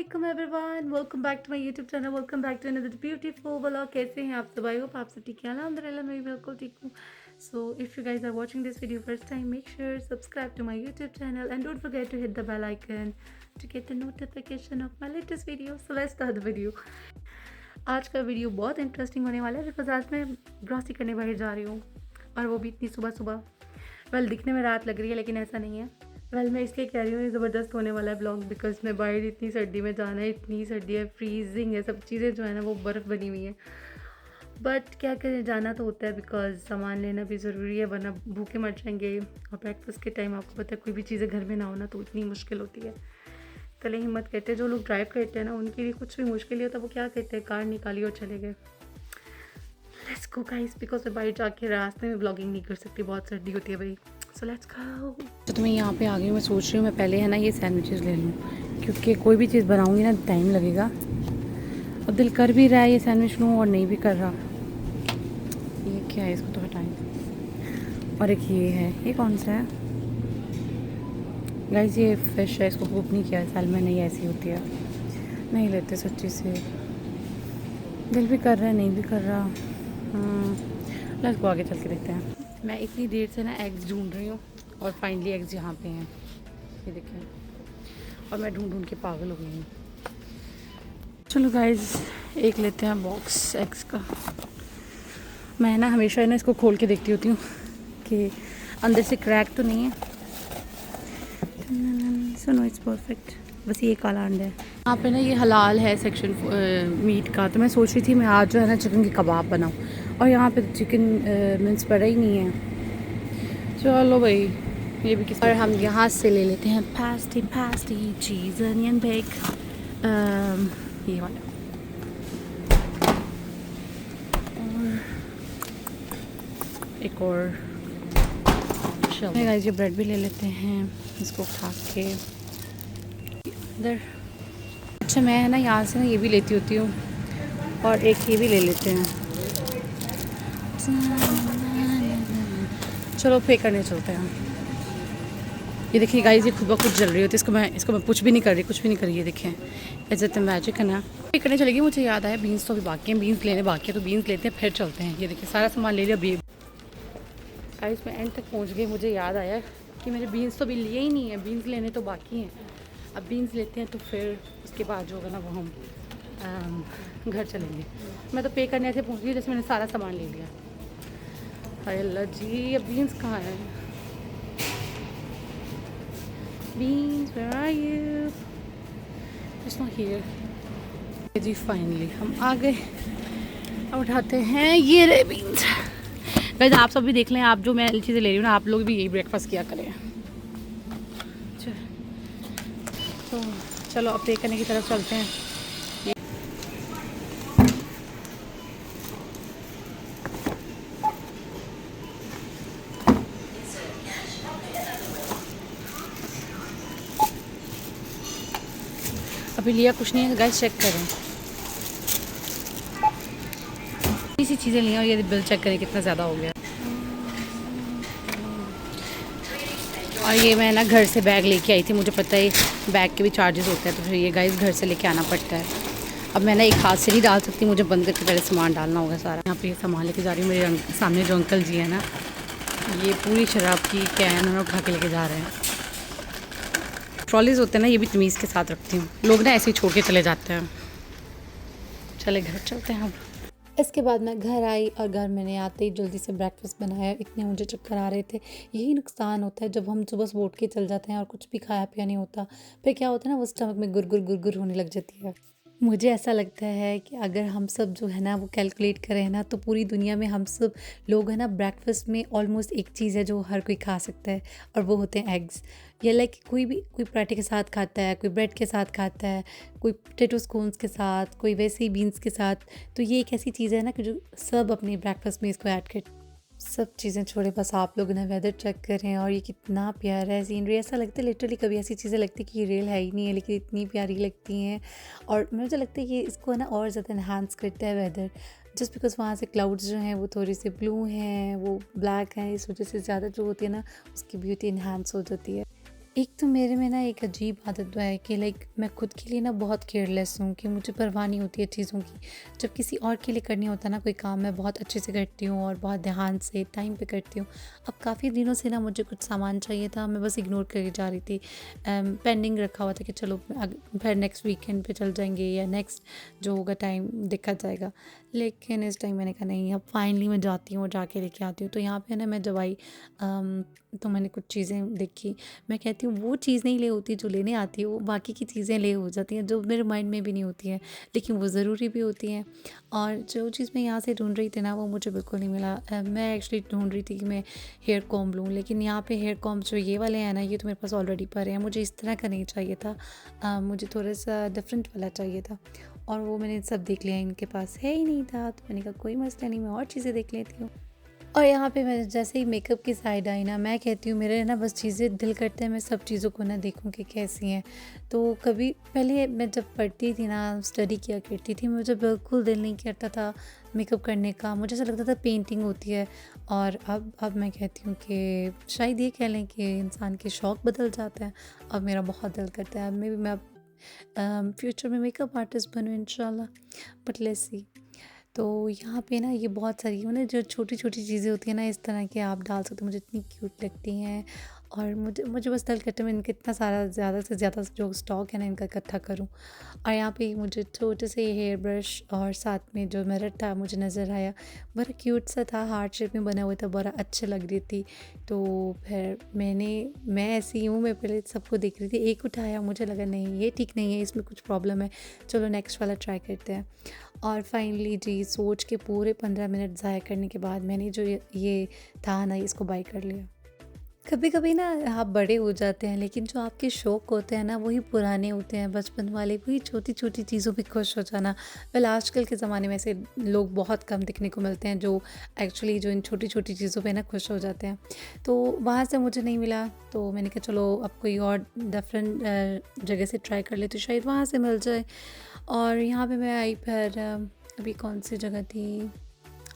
अस्सलाम everyone, welcome back to my YouTube channel. Welcome back to another beautiful vlog. कैसे हैं आप सब? आई होप आप सब ठीक हैं। अल्हम्दुलिल्लाह मैं भी बिल्कुल ठीक हूँ। So if you guys are watching this video first time, make sure subscribe to my YouTube channel and don't forget to hit the bell icon to get the notification of my latest video. So let's start the video. आज का video बहुत interesting होने वाला है because आज मैं grocery करने बाहर जा रही हूँ और वो भी इतनी सुबह सुबह। वेल दिखने में रात लग रही है लेकिन ऐसा नहीं है। वेल मैं इसलिए कह रही हूँ ये ज़बरदस्त होने वाला है ब्लॉग बिकॉज मैं बाहर इतनी सर्दी में जाना है, इतनी सर्दी है, फ्रीजिंग है, सब चीज़ें जो है ना वो बर्फ़ बनी हुई है। बट क्या करें, जाना तो होता है बिकॉज सामान लेना भी ज़रूरी है वरना भूखे मर जाएंगे। और ब्रेकफास्ट के टाइम आपको पता है कोई भी चीज़ें घर में ना हो ना तो इतनी मुश्किल होती है। चले हिम्मत करते हैं, जो लोग ड्राइव करते हैं ना उनके लिए कुछ भी मुश्किल नहीं होता। वो क्या कहते हैं, कार निकाली और चले गए। लेट्स गो गाइस बिकॉज मैं बाहर जाके रास्ते में ब्लॉगिंग नहीं कर सकती, बहुत सर्दी होती है भाई। So let's go. तो मैं यहाँ पे आ गई हूँ। मैं सोच रही हूँ मैं पहले है ना ये सैंडविचेस ले लूँ क्योंकि कोई भी चीज़ बनाऊँगी ना टाइम लगेगा। और दिल कर भी रहा है ये सैंडविच लूँ और नहीं भी कर रहा। ये क्या है, इसको तो हटाएं। और एक ये है, ये कौन सा है गाइस? ये फिश है, इसको कुक नहीं किया है, सैल्मन नहीं ऐसी होती है। नहीं लेते सच्ची से, दिल भी कर रहा है नहीं भी कर रहा। लेट्स गो, आगे चल के देखते हैं। मैं इतनी देर से ना एग्स ढूंढ रही हूँ और फाइनली एग्स यहाँ पे हैं, ये देखें। और मैं ढूंढ ढूंढ के पागल हो गई हूँ। चलो गाइस एक लेते हैं बॉक्स एग्स का। मैं ना हमेशा ना इसको खोल के देखती होती हूँ कि अंदर से क्रैक तो नहीं है। सुनो इट्स परफेक्ट, बस ये काला अंडा है। यहाँ पे ना ये हलाल है सेक्शन मीट का, तो मैं सोच रही थी मैं आज जो है ना चिकन के कबाब बनाऊँ और यहाँ पे चिकन मिन्स पड़ा ही नहीं है। चलो भाई ये भी किस। और हम यहाँ से ले लेते हैं पास्टी चीज़ अनियन बेक, ये वाला। और एक और चलो गाइस ये ब्रेड भी ले लेते हैं, इसको खा के इधर। अच्छा मैं है ना यहाँ से ना ये भी लेती होती हूँ और एक ये भी ले लेते हैं। चलो पे करने चलते हैं। ये देखिए गाइस ये खुद ब खुद जल रही होती है। इसको मैं कुछ भी नहीं कर रही, कुछ भी नहीं कर रही। ये देखें इज़्ज़त मैजिक है ना। पे करने चलेगी, मुझे याद आया बीन्स तो अभी बाकी हैं, बीन्स लेने बाकी है तो बीन्स लेते हैं फिर चलते हैं। ये देखिए सारा सामान ले लिया अभी गाइस, मैं एंड तक पहुँच गई। मुझे याद आया कि मेरे बीन्स तो अभी लिए ही नहीं है, बीन्स लेने तो बाकी हैं। अब बीन्स लेते हैं तो फिर उसके बाद जो होगा ना वो हम घर चलेंगे। मैं तो पे करने ऐसे पहुँच गई जैसे मैंने सारा सामान ले लिया। हाय अल्लाह जी, अब बीन्स कहाँ हैं? Beans where are you? It's not here. जी फाइनली हम आ गए। अब उठाते हैं ये रहे बीन्स। गाइस आप सब भी देख लें, आप जो मैं चीज़ें ले रही हूँ ना आप लोग भी यही ब्रेकफास्ट किया करें। तो चलो अब पे करने की तरफ चलते हैं। अभी लिया कुछ नहीं है गाइस, चेक करें। इसी चीज़ें लिया और ये बिल चेक करें कितना ज़्यादा हो गया। और ये मैं ना घर से बैग लेके आई थी, मुझे पता है बैग के भी चार्जेस होते हैं तो फिर ये गाइस घर से लेके आना पड़ता है। अब मैं ना एक हाथ से नहीं डाल सकती, मुझे बंद करके पहले सामान डालना होगा सारा। यहाँ पे ये सामान लेके जा रही हूँ। मेरे सामने जो अंकल जी हैं ना, ये पूरी शराब की कैन उन्होंने उठा के लेके जा रहे हैं। ट्रॉलीज होते हैं ना, ये भी तमीज़ के साथ रखती हूँ, लोग ना ऐसे ही छोड़ के चले जाते हैं। चले घर चलते हैं अब। इसके बाद मैं घर आई और घर मैंने आते ही जल्दी से ब्रेकफास्ट बनाया। इतने मुझे चक्कर आ रहे थे। यही नुकसान होता है जब हम सुबह से उठ के चल जाते हैं और कुछ भी खाया पिया नहीं होता। फिर क्या होता है ना, वो स्टमक में गुर होने लग जाती है। मुझे ऐसा लगता है कि अगर हम सब जो है ना वो कैलकुलेट करें ना तो पूरी दुनिया में हम सब लोग है ना ब्रेकफास्ट में ऑलमोस्ट एक चीज़ है जो हर कोई खा सकता है और वो होते हैं एग्स। या लाइक कोई पराठे के साथ खाता है, कोई ब्रेड के साथ खाता है, कोई पोटैटो स्कोन्स के साथ, कोई वैसे ही बीन्स के साथ। तो ये एक ऐसी चीज़ है ना कि जो सब अपने ब्रेकफास्ट में इसको ऐड कर। सब चीज़ें छोड़े, बस आप लोग ना वेदर चेक करें और ये कितना प्यारा है सीनरी। ऐसा लगता है लिटरली कभी ऐसी चीज़ें लगती कि ये रियल है ही नहीं है लेकिन इतनी प्यारी लगती हैं। और मुझे लगता है ये इसको ना और ज़्यादा इन्हांस करता है वेदर, जस्ट बिकॉज वहाँ से क्लाउड्स जो हैं वो थोड़ी सी ब्लू हैं, वो ब्लैक हैं, इस वजह से ज़्यादा जो होती है ना उसकी ब्यूटी इन्हांस हो जाती है। एक तो मेरे में ना एक अजीब आदत है कि लाइक मैं खुद के लिए ना बहुत केयरलेस हूँ कि मुझे परवाह नहीं होती है चीज़ों की। जब किसी और के लिए करनी होता है ना कोई काम, मैं बहुत अच्छे से करती हूँ और बहुत ध्यान से टाइम पे करती हूँ। अब काफ़ी दिनों से ना मुझे कुछ सामान चाहिए था, मैं बस इग्नोर करके जा रही थी। पेंडिंग रखा हुआ था कि चलो फिर नेक्स्ट वीकेंड पे चल जाएंगे या नेक्स्ट जो होगा टाइम देखा जाएगा। लेकिन इस टाइम मैंने कहा नहीं, अब फाइनली मैं जाती हूँ और जाके लेके आती हूँ। तो यहाँ पे ना मैं जब आई तो मैंने कुछ चीज़ें देखी। मैं कहती हूँ वो चीज़ नहीं ले होती जो लेने आती है, वो बाकी की चीज़ें ले हो जाती हैं जो मेरे माइंड में भी नहीं होती हैं, लेकिन वो ज़रूरी भी होती हैं। और जो चीज़ मैं यहाँ से ढूंढ रही थी ना वो मुझे बिल्कुल नहीं मिला। मैं एक्चुअली ढूंढ रही थी कि मैं हेयर कॉम्ब लूँ, लेकिन यहाँ पे हेयर कॉम्ब जो ये वाले हैं ना ये तो मेरे पास ऑलरेडी पड़े हैं। मुझे इस तरह का नहीं चाहिए था, मुझे थोड़ा सा डिफरेंट वाला चाहिए था। और वो मैंने सब देख लिया, इनके पास है ही नहीं था। तो मैंने कहा कोई मसला नहीं, मैं और चीज़ें देख लेती हूँ। और यहाँ पे मैं जैसे ही मेकअप की साइड आई ना, मैं कहती हूँ मेरे ना बस चीज़ें दिल करते हैं मैं सब चीज़ों को ना देखूँ कि कैसी हैं। तो कभी पहले मैं जब पढ़ती थी ना, स्टडी किया करती थी, मुझे बिल्कुल दिल नहीं करता था मेकअप करने का। मुझे ऐसा लगता था पेंटिंग होती है। और अब मैं कहती हूँ कि शायद ये कह लें कि इंसान के शौक़ बदल जाते हैं। अब मेरा बहुत दिल करता है, अब मैं फ्यूचर में मेकअप आर्टिस्ट बनूँ इंशाल्लाह, बट लेट्स सी। तो यहाँ पे ना ये बहुत सारी ना जो छोटी-छोटी चीज़ें होती हैं ना इस तरह की आप डाल सकते हो, मुझे इतनी क्यूट लगती हैं। और मुझे मुझे बस दिल करता है मैं इनका इतना सारा ज़्यादा से ज़्यादा जो स्टॉक है ना इनका इकट्ठा करूँ। और यहाँ पे मुझे छोटे से हेयर ब्रश और साथ में जो मिरर था मुझे नज़र आया, बड़ा क्यूट सा था, हार्ट शेप में बना हुआ था, बड़ा अच्छा लग रही थी। तो फिर मैं ऐसी हूँ, मैं पहले सबको देख रही थी, एक उठाया, मुझे लगा नहीं ये ठीक नहीं है, इसमें कुछ प्रॉब्लम है, चलो नेक्स्ट वाला ट्राई करते हैं। और फाइनली जी सोच के पूरे 15 मिनट ज़ाया करने के बाद मैंने जो ये था ना इसको बाय कर लिया। कभी कभी ना आप बड़े हो जाते हैं, लेकिन जो आपके शौक़ होते हैं ना वही पुराने होते हैं, बचपन वाले, वही छोटी छोटी चीज़ों पे खुश हो जाना। वेल आजकल के ज़माने में ऐसे लोग बहुत कम दिखने को मिलते हैं जो एक्चुअली जो इन छोटी छोटी चीज़ों पे ना खुश हो जाते हैं। तो वहाँ से मुझे नहीं मिला, तो मैंने कहा चलो अब कोई और डिफरेंट जगह से ट्राई कर लेते, शायद वहाँ से मिल जाए। और यहाँ पे मैं आई, फिर अभी कौन सी जगह थी,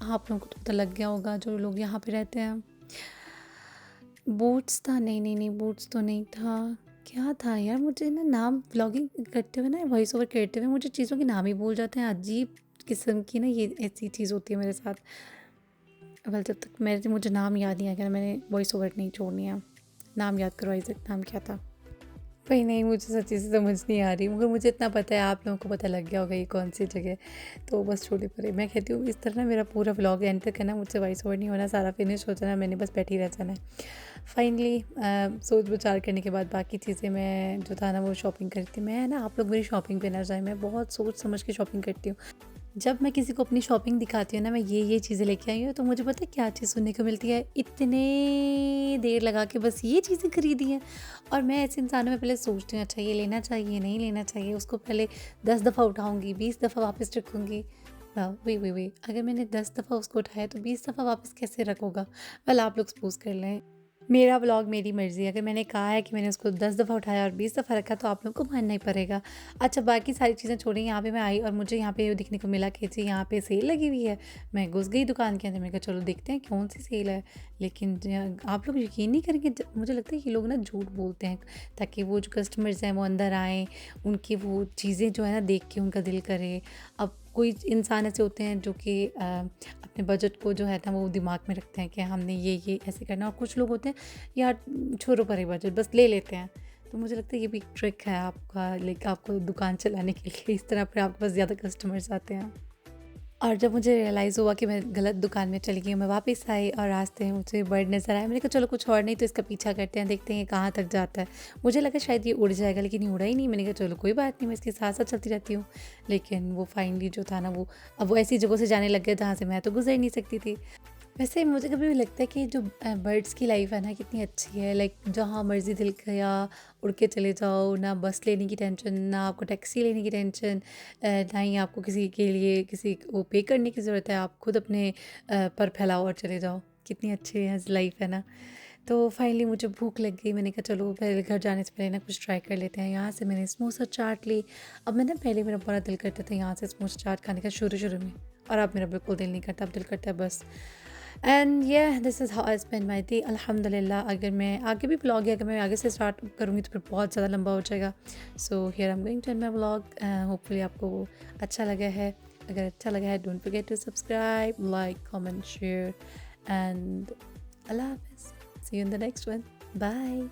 आप लोगों को तो पता लग गया होगा जो लोग यहाँ पे रहते हैं। बूट्स था, नहीं नहीं नहीं बूट्स तो नहीं था। क्या था यार, मुझे ना नाम व्लॉगिंग करते हुए ना वॉइस ओवर करते हुए मुझे चीज़ों के नाम ही भूल जाते हैं। अजीब किस्म की ना ये ऐसी चीज़ होती है मेरे साथ। वेल जब तक मुझे नाम याद नहीं आएगा ना, मैंने वॉइस ओवर नहीं छोड़नी है। नाम याद करो, आइज़क नाम क्या था? वही नहीं, मुझे सच्ची से समझ नहीं आ रही, मगर मुझे इतना पता है आप लोगों को पता लग गया होगा ये कौन सी जगह। तो बस छोड़े परे, मैं कहती हूँ इस तरह ना मेरा पूरा व्लॉग एंड तक है ना, मुझसे वॉइस ओवर नहीं होना, सारा फिनिश हो जाना, मैंने बस बैठी रह जाना है। फाइनली सोच विचार करने के बाद बाकी चीज़ें मैं जो था ना वो शॉपिंग करी थी। मैं ना, आप लोग मेरी शॉपिंग पे ना जाएँ, मैं बहुत सोच समझ के शॉपिंग करती हूँ। जब मैं किसी को अपनी शॉपिंग दिखाती हूँ ना, मैं ये चीज़ें लेके आई हूँ, तो मुझे पता है क्या चीज़ सुनने को मिलती है, इतने देर लगा के बस ये चीज़ें खरीदी हैं। और मैं ऐसे इंसानों में पहले सोचती हूँ अच्छा ये लेना चाहिए, नहीं लेना चाहिए, उसको पहले 10 दफ़ा उठाऊँगी, 20 दफ़ा वापस रखूँगी। वही अगर मैंने 10 दफ़ा उसको उठाया तो 20 दफ़ा वापस कैसे रखूँगा? वेल आप लोग सपोज़ कर लें, मेरा व्लॉग मेरी मर्ज़ी है, अगर मैंने कहा है कि मैंने उसको 10 दफ़ा उठाया और 20 दफ़ा रखा तो आप लोगों को मानना ही पड़ेगा। अच्छा बाकी सारी चीज़ें छोड़िए, यहाँ पे मैं आई और मुझे यहाँ पे ये दिखने को मिला कि जी यहाँ पे सेल लगी हुई है। मैं घुस गई दुकान के अंदर, मैंने कहा चलो देखते हैं कौन सी सेल है। लेकिन आप लोग यकीन नहीं करेंगे, मुझे लगता है ये लोग ना झूठ बोलते हैं ताकि वो जो कस्टमर्स हैं वो अंदर आएँ, उनकी वो चीज़ें जो है ना देख के उनका दिल करे। अब कोई इंसान ऐसे होते हैं जो कि अपने बजट को जो है ना वो दिमाग में रखते हैं कि हमने ये ऐसे करना, और कुछ लोग होते हैं यार छोड़ो परे बजट, बस ले लेते हैं। तो मुझे लगता है ये भी एक ट्रिक है आपका, लाइक आपको दुकान चलाने के लिए, इस तरह फिर आपके पास ज़्यादा कस्टमर्स आते हैं। और जब मुझे रियलाइज़ हुआ कि मैं गलत दुकान में चली गई, मैं वापस आई और रास्ते में मुझे बर्ड नज़र आया। मैंने कहा चलो कुछ और नहीं तो इसका पीछा करते हैं, देखते हैं ये कहाँ तक जाता है। मुझे लगा शायद ये उड़ जाएगा, लेकिन ये उड़ा ही नहीं। मैंने कहा चलो कोई बात नहीं, मैं इसके साथ साथ चलती रहती हूँ। लेकिन वो फाइनली जो था ना वो अब वो ऐसी जगहों से जाने लग गया जहाँ से मैं तो गुजर ही नहीं सकती थी। वैसे मुझे कभी भी लगता है कि जो बर्ड्स की लाइफ है ना कितनी अच्छी है, लाइक जहाँ मर्ज़ी दिल किया उड़ के चले जाओ, ना बस लेने की टेंशन, ना आपको टैक्सी लेने की टेंशन, ना ही आपको किसी के लिए किसी को पे करने की ज़रूरत है, आप खुद अपने पर फैलाओ और चले जाओ। कितनी अच्छी है लाइफ है ना। तो फाइनली मुझे भूख लग गई, मैंने कहा चलो पहले घर जाने से पहले ना कुछ ट्राई कर लेते हैं। यहाँ से मैंने समोसा चाट ली। अब मैं ना पहले मेरा बड़ा दिल करता था यहाँ से समोसा चाट खाने का शुरू में, और अब मेरा बिल्कुल दिल नहीं करता, अब दिल करता है बस एंड ये this is how I spend my day. अल्हम्दुलिल्लाह अगर मैं आगे भी ब्लॉग है, अगर मैं आगे से स्टार्ट करूँगी तो फिर बहुत ज़्यादा लंबा हो जाएगा। So here I am going to end my blog. Hopefully आपको वो अच्छा लगा है। अगर अच्छा लगा है don't forget to subscribe, like, comment, share and अल्लाह हाफ़िज़। See you in the next one. Bye.